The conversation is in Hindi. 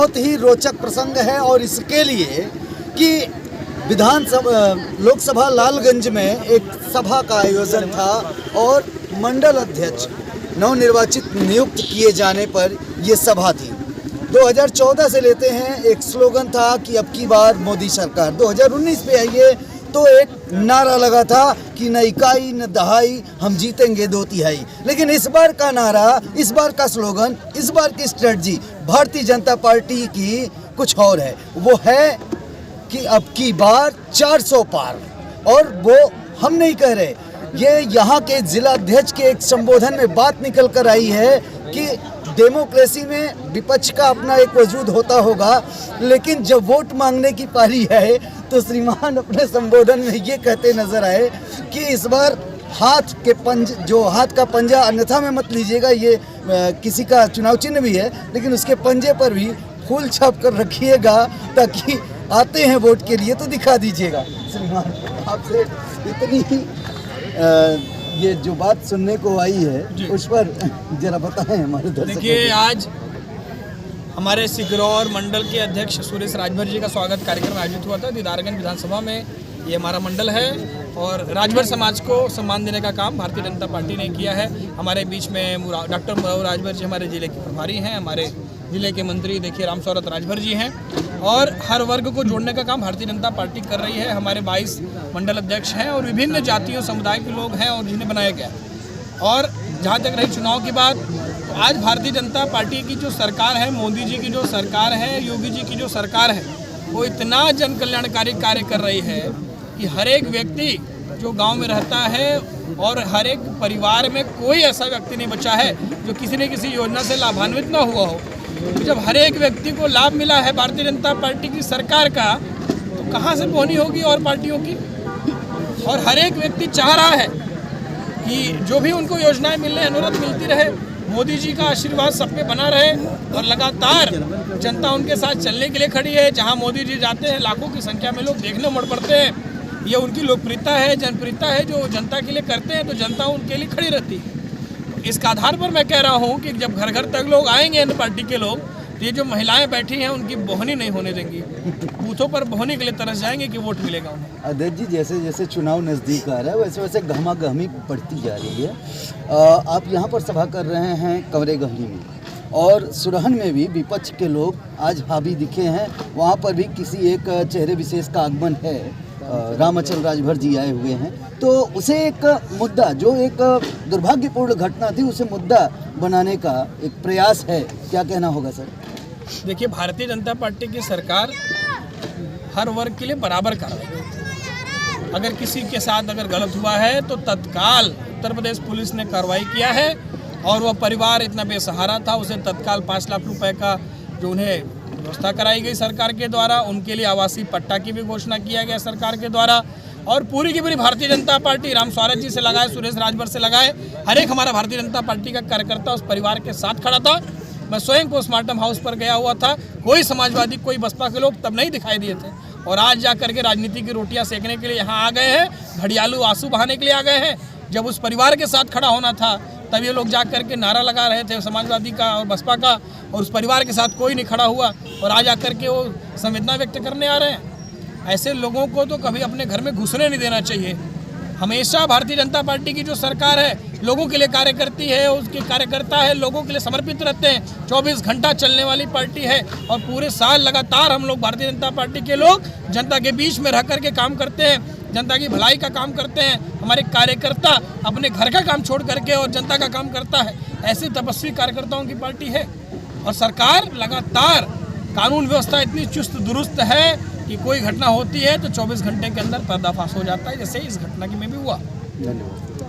बहुत ही रोचक प्रसंग है और इसके लिए कि लोकसभा लालगंज में एक सभा का आयोजन था और मंडल अध्यक्ष नवनिर्वाचित नियुक्त किए जाने पर ये सभा थी। 2014 से लेते हैं एक स्लोगन था कि अब की बार मोदी सरकार, 2019 पे आइए तो एक नारा लगा था कि न इकाई न दहाई, हम जीतेंगे 2 तिहाई। लेकिन इस बार का नारा, इस बार का स्लोगन, इस बार की स्ट्रेटजी भारतीय जनता पार्टी की कुछ और है। वो है कि अब की बार 400 पार। और वो हम नहीं कह रहे, ये यहाँ के जिला अध्यक्ष के एक संबोधन में बात निकल कर आई है कि डेमोक्रेसी में विपक्ष का अपना एक वजूद होता होगा, लेकिन जब वोट मांगने की पारी है तो श्रीमान अपने संबोधन में ये कहते नजर आए कि इस बार हाथ का पंजा अन्यथा में मत लीजिएगा, ये किसी का चुनाव चिन्ह भी है, लेकिन उसके पंजे पर भी फूल छाप कर रखिएगा ताकि आते हैं वोट के लिए तो दिखा दीजिएगा। श्रीमान, आपसे इतनी ये जो बात सुनने को आई है उस पर जरा बताएं हमारे दर्शकों। देखिए, आज हमारे सिगरौर मंडल के अध्यक्ष सुरेश राजभर जी का स्वागत कार्यक्रम आयोजित हुआ था दीदारगंज विधानसभा में। ये हमारा मंडल है और राजभर समाज को सम्मान देने का काम भारतीय जनता पार्टी ने किया है। हमारे बीच में डॉक्टर मुराव राजभर जी हमारे जिले के प्रभारी हैं, हमारे जिले के मंत्री देखिए रामशौरत राजभर जी हैं, और हर वर्ग को जोड़ने का काम भारतीय जनता पार्टी कर रही है। हमारे 22 मंडल अध्यक्ष हैं और विभिन्न जातियों समुदाय के लोग हैं और जिन्हें बनाया गया। और जहाँ तक रही चुनाव की बात, तो आज भारतीय जनता पार्टी की जो सरकार है, मोदी जी की जो सरकार है, योगी जी की जो सरकार है, वो इतना जन कल्याणकारी कार्य कर रही है कि हर एक व्यक्ति जो गांव में रहता है और हर एक परिवार में कोई ऐसा व्यक्ति नहीं बचा है जो किसी न किसी योजना से लाभान्वित ना हुआ हो। तो जब हर एक व्यक्ति को लाभ मिला है भारतीय जनता पार्टी की सरकार का, तो कहाँ से बोनी होगी और पार्टियों की। और हर एक व्यक्ति चाह रहा है कि जो भी उनको योजनाएं मिलने अनुरोध मिलती रहे, मोदी जी का आशीर्वाद सब पे बना रहे और लगातार जनता उनके साथ चलने के लिए खड़ी है। जहां मोदी जी जाते हैं लाखों की संख्या में लोग देखने उमड़ पड़ते हैं। ये उनकी लोकप्रियता है, जनप्रियता है, जो जनता के लिए करते हैं तो जनता उनके लिए खड़ी रहती है। इसका आधार पर मैं कह रहा हूँ कि जब घर घर तक लोग आएंगे अन्य पार्टी के लोग, तो ये जो महिलाएं बैठी हैं उनकी बोहनी नहीं होने देंगी, बूथों पर बोहनी के लिए तरस जाएंगे कि वोट मिलेगा उन्हें। अध्यक्ष जी, जैसे जैसे चुनाव नज़दीक आ रहा है वैसे वैसे गहमागहमी बढ़ती जा रही है। आप यहाँ पर सभा कर रहे हैं कमरे गहरी में, और सुरहन में भी विपक्ष के लोग आज हावी दिखे हैं। वहाँ पर भी किसी एक चेहरे विशेष का आगमन है, रामचल राजभर जी आए हुए हैं, तो उसे एक मुद्दा, जो एक दुर्भाग्यपूर्ण घटना थी, उसे मुद्दा बनाने का एक प्रयास है। क्या कहना होगा सर? देखिए, भारतीय जनता पार्टी की सरकार हर वर्ग के लिए बराबर कार्रवाई करती है। अगर किसी के साथ अगर गलत हुआ है तो तत्काल उत्तर प्रदेश पुलिस ने कार्रवाई किया है, और वह परिवार इतना बेसहारा था, उसे तत्काल 5 लाख रुपए का जो उन्हें व्यवस्था कराई गई सरकार के द्वारा। उनके लिए आवासीय पट्टा की भी घोषणा किया गया सरकार के द्वारा। और पूरी की पूरी भारतीय जनता पार्टी, रामशौरत जी से लगाए, सुरेश राजभर से लगाए, हर एक हमारा भारतीय जनता पार्टी का कार्यकर्ता उस परिवार के साथ खड़ा था। मैं स्वयं पोस्टमार्टम हाउस पर गया हुआ था, कोई समाजवादी, कोई बसपा के लोग तब नहीं दिखाई दिए थे। और आज जा करके राजनीति की रोटियां सेकने के लिए यहाँ आ गए हैं, घड़ियालू आंसू बहाने के लिए आ गए हैं। जब उस परिवार के साथ खड़ा होना था तब ये लोग जा करके नारा लगा रहे थे समाजवादी का और बसपा का, और उस परिवार के साथ कोई नहीं खड़ा हुआ, और आज आकर के वो संवेदना व्यक्त करने आ रहे हैं। ऐसे लोगों को तो कभी अपने घर में घुसने नहीं देना चाहिए। हमेशा भारतीय जनता पार्टी की जो सरकार है लोगों के लिए कार्य करती है, उसके कार्यकर्ता है, लोगों के लिए समर्पित रहते हैं। 24 घंटा चलने वाली पार्टी है, और पूरे साल लगातार हम लोग भारतीय जनता पार्टी के लोग जनता के बीच में रह करके काम करते हैं, जनता की भलाई का काम करते हैं। हमारे कार्यकर्ता अपने घर का काम छोड़ करके और जनता का काम करता है। ऐसे तपस्वी कार्यकर्ताओं की पार्टी है, और सरकार लगातार, कानून व्यवस्था इतनी चुस्त दुरुस्त है कि कोई घटना होती है तो 24 घंटे के अंदर पर्दाफाश हो जाता है, जैसे इस घटना की में भी हुआ। धन्यवाद।